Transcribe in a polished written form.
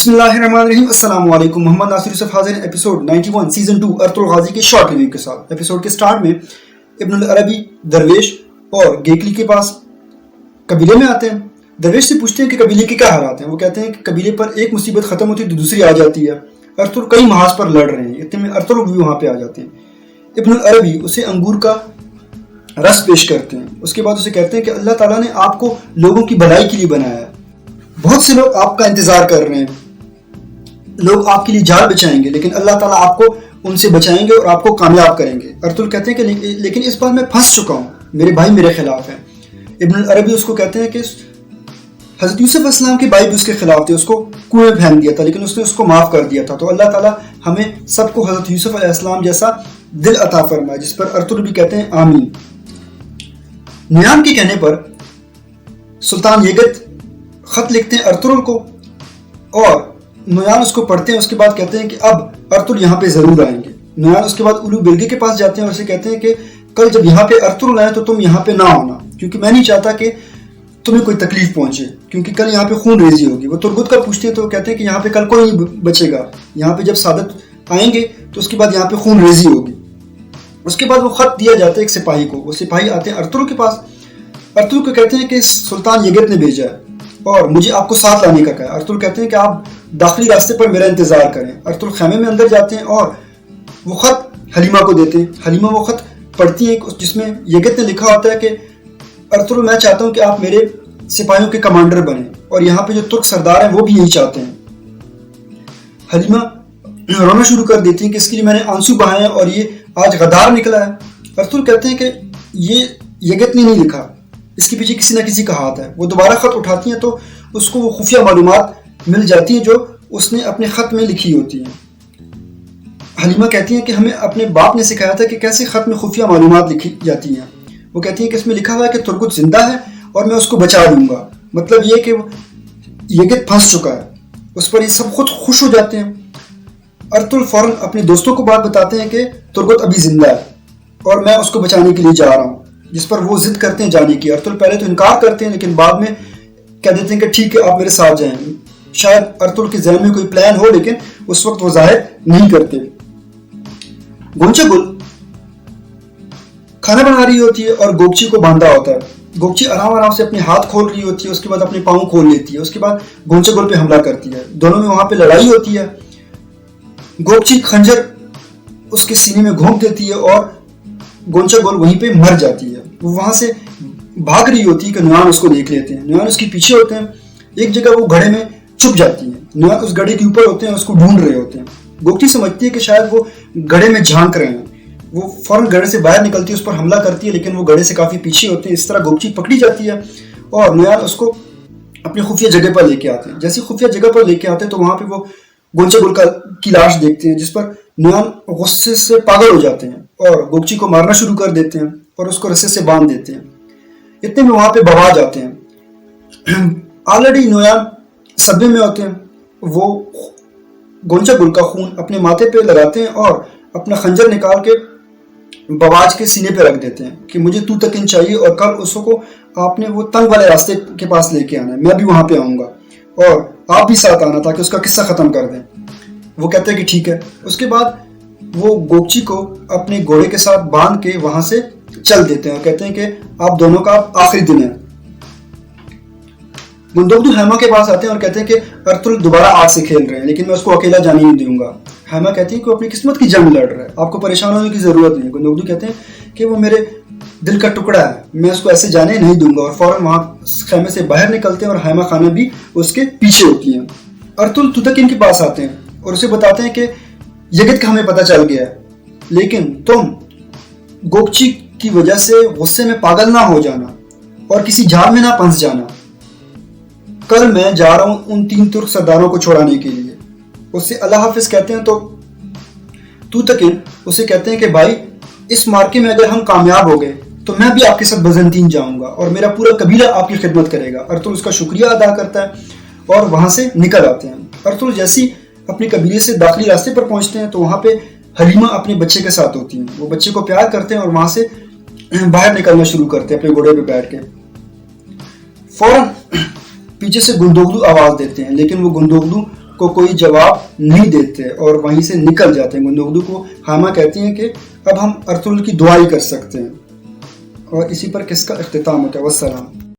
बिस्मिल्लाहिर्रहमानिर्रहीम। अस्सलाम वालेकुम। मोहम्मद नासिर यूसुफ हाजिर हैं एपिसोड 91 सीजन 2 अर्तुल गाजी के शॉर्ट रिव्यू के साथ। एपिसोड के स्टार्ट में इब्नुल अरबी दरवेश और गेकली के पास कबीले में आते हैं। दरवेश से पूछते हैं कि कबीले के क्या हालात हैं। वो कहते हैं कि कबीले पर एक मुसीबत खत्म होती है तो दूसरी आ जाती है। अर्तुल कई महाज पर लड़ रहे हैं, इतने में अर्तुल भी वहाँ पे आ जाते हैं। इब्नुल अरबी उसे अंगूर का रस पेश करते हैं। उसके बाद उसे कहते हैं कि अल्लाह ताला ने आपको लोगों की भलाई के लिए बनाया है। बहुत से लोग आपका इंतजार कर रहे हैं, लोग आपके लिए जान बचाएंगे, लेकिन अल्लाह ताला आपको उनसे बचाएंगे और आपको कामयाब करेंगे। अर्तुल कहते हैं कि लेकिन इस बार मैं फंस चुका हूँ, मेरे भाई मेरे खिलाफ हैं। इब्न अरबी उसको कहते हैं कि हज़रत यूसुफ अलैहिस्सलाम के भाई भी उसके खिलाफ थे, उसको कुएं में फेंक दिया था, लेकिन उसने उसको माफ़ कर दिया था। तो अल्लाह ताला हमें सबको हज़रत यूसुफ अलैहिस्सलाम जैसा दिल अता फरमाए। जिस पर अर्तुल भी कहते हैं आमीन। नुयान के कहने पर सुल्तान येगत खत लिखते हैं अर्तुल को और नुयान उसको पढ़ते हैं। उसके बाद कहते हैं कि अब अर्तुल यहाँ पे ज़रूर आएंगे। नुयान उसके बाद उलू बिल्गे के पास जाते हैं और उसे कहते हैं कि कल जब यहाँ पे अर्तुल आए तो तुम यहाँ पे ना आना, क्योंकि मैं नहीं चाहता कि तुम्हें कोई तकलीफ पहुंचे, क्योंकि कल यहाँ पे खून रेजी होगी। वो तुर्गुत का पूछते हैं तो कहते हैं कि यहाँ पे कल कोई नहीं बचेगा, यहाँ पे जब सादत आएंगे तो उसके बाद यहाँ पे खून रेजी होगी। उसके बाद वो खत दिया जाता है एक सिपाही को। वो सिपाही आते हैं अर्तुल के पास। अर्तुल को कहते हैं कि सुल्तान येगत ने भेजा है और मुझे आपको साथ लाने का कहा। अर्तुल कहते हैं कि आप दाखिली रास्ते पर मेरा इंतजार करें। अर्तुल खैमे में अंदर जाते हैं और वो खत हलीमा को देते हैं। हलीमा वो खत पढ़ती है जिसमें येगत ने लिखा होता है कि अर्तुल मैं चाहता हूं कि आप मेरे सिपाहियों के कमांडर बने, और यहाँ पे जो तुर्क सरदार हैं वो भी यही चाहते हैं। हलीमा रोना शुरू कर देती है कि इसके लिए मैंने आंसू बहाए हैं और ये आज गद्दार निकला है। अर्तुल कहते हैं कि ये येगत ने नहीं लिखा, इसके पीछे किसी ना किसी का हाथ है। वो दोबारा खत उठाती हैं तो उसको वो खुफिया मालूमात मिल जाती हैं जो उसने अपने खत में लिखी होती हैं। हलीमा कहती हैं कि हमें अपने बाप ने सिखाया था कि कैसे खत में खुफिया मालूमात लिखी जाती हैं। वो कहती हैं कि इसमें लिखा हुआ है कि तुर्गुत जिंदा है और मैं उसको बचा दूंगा। मतलब ये कि येगत फंस चुका है। उस पर ये सब खुद खुश हो जाते हैं। अर्तुल फौरन अपने दोस्तों को बात बताते हैं कि तुर्गुत अभी जिंदा है और मैं उसको बचाने के लिए जा रहा हूँ, जिस पर वो जिद करते हैं जाने की। अर्तुल पहले तो इनकार करते हैं, लेकिन बाद में कह देते हैं कि ठीक है आप मेरे साथ जाएं। शायद अर्तुल के ज़हन में कोई प्लान हो, लेकिन उस वक्त वो जाहिर नहीं करते। गोंचागुल खाना बना रही होती है और गोपची को बांधा होता है। गोपची आराम आराम से अपने हाथ खोल रही होती है, उसके बाद अपने पाँव खोल लेती है। उसके बाद गोंचागुल पे हमला करती है। दोनों में वहां पे लड़ाई होती है। गोपची खंजर उसके सीने में घोंप देती है और गोंचागुल वहीं पे मर जाती है। वो वहां से भाग रही होती है कि नुयान उसको देख लेते हैं। नुयान उसके पीछे होते हैं। एक जगह वो घड़े में छुप जाती है। नुयान उस घड़े के ऊपर होते हैं, उसको ढूंढ रहे होते हैं। गोपची समझती है कि शायद वो घड़े में झांक रहे हैं। वो फौरन घड़े से बाहर निकलती है, उस पर हमला करती है, लेकिन वो घड़े से काफी पीछे होते हैं। इस तरह गोपची पकड़ी जाती है और नुयान उसको अपनी खुफिया जगह पर लेके आते हैं। जैसी खुफिया जगह पर लेके आते हैं तो वहां पे वो गोंचागुल की लाश देखते हैं, जिस पर नुयान गुस्से से पागल हो जाते हैं और गोपची को मारना शुरू कर देते हैं और उसको रस्से से बांध देते हैं। इतने में वहां पे बवा जाते हैं। ऑलरेडी नुयान सदमे में होते हैं। वो गोंचागुल का खून अपने माथे पे लगाते हैं और अपना खंजर निकाल के बवाज के सीने पे रख देते हैं कि मुझे तू तक इन चाहिए और कल उसको आपने वो तंग वाले रास्ते के पास लेके आना है, मैं भी वहां पे आऊंगा और आप भी साथ आना ताकि उसका किस्सा खत्म कर दें। वो कहते हैं कि ठीक है। उसके बाद वो गोपची को अपने घोड़े के साथ बांध के वहां से चल देते हैं और कहते हैं कि आप दोनों का आखिरी दिन है। गुंदोगदू हैमा के पास आते हैं और कहते हैं कि अर्तुल दोबारा आग से खेल रहे हैं, लेकिन मैं उसको अकेला जाने नहीं दूंगा। हैमा कहती है कि वो अपनी किस्मत की जंग लड़ रहा है, आपको परेशान होने की जरूरत नहीं है। गुंदोगदू कहते हैं कि वो मेरे दिल का टुकड़ा है, मैं उसको ऐसे जाने नहीं दूंगा, और फौरन वहां खैमे से बाहर निकलते हैं और हैमा खाना भी उसके पीछे होती है। अर्तुल तुतकिन के पास आते हैं और उसे बताते हैं कि येगत का हमें पता चल गया है, लेकिन तुम गोपची की वजह से गुस्से में पागल ना हो जाना और किसी जाल में ना फंस जाना। कल मैं जा रहा हूं उन 3 तुर्क सरदारों को छुड़ाने के लिए। उससे अल्लाह हाफिज कहते हैं तो तुतकिन उसे कहते हैं कि भाई इस मार्के में अगर हम कामयाब हो गए तो मैं भी आपके साथ बजंतीन जाऊंगा और मेरा पूरा कबीला आपकी खिदमत करेगा। अर्तुल उसका शुक्रिया अदा करता है और वहां से निकल आते हैं। अर्तुल जैसी अपने कबीले से दाखिली रास्ते पर पहुंचते हैं तो वहां पे हलीमा अपने बच्चे के साथ होती हैं। वो बच्चे को प्यार करते हैं और वहां से बाहर निकलना शुरू करते हैं अपने घोड़े पे बैठ के। फौरन पीछे से गुंदोगदू आवाज देते हैं, लेकिन वो गुंदोगदू کو کوئی جواب نہیں دیتے اور وہیں سے نکل جاتے ہیں. گندگدو کو حامہ کہتی ہیں کہ اب ہم ارطغرل کی دعائی کر سکتے ہیں. اور اسی پر کس کا اختتام ہوتا ہے. والسلام.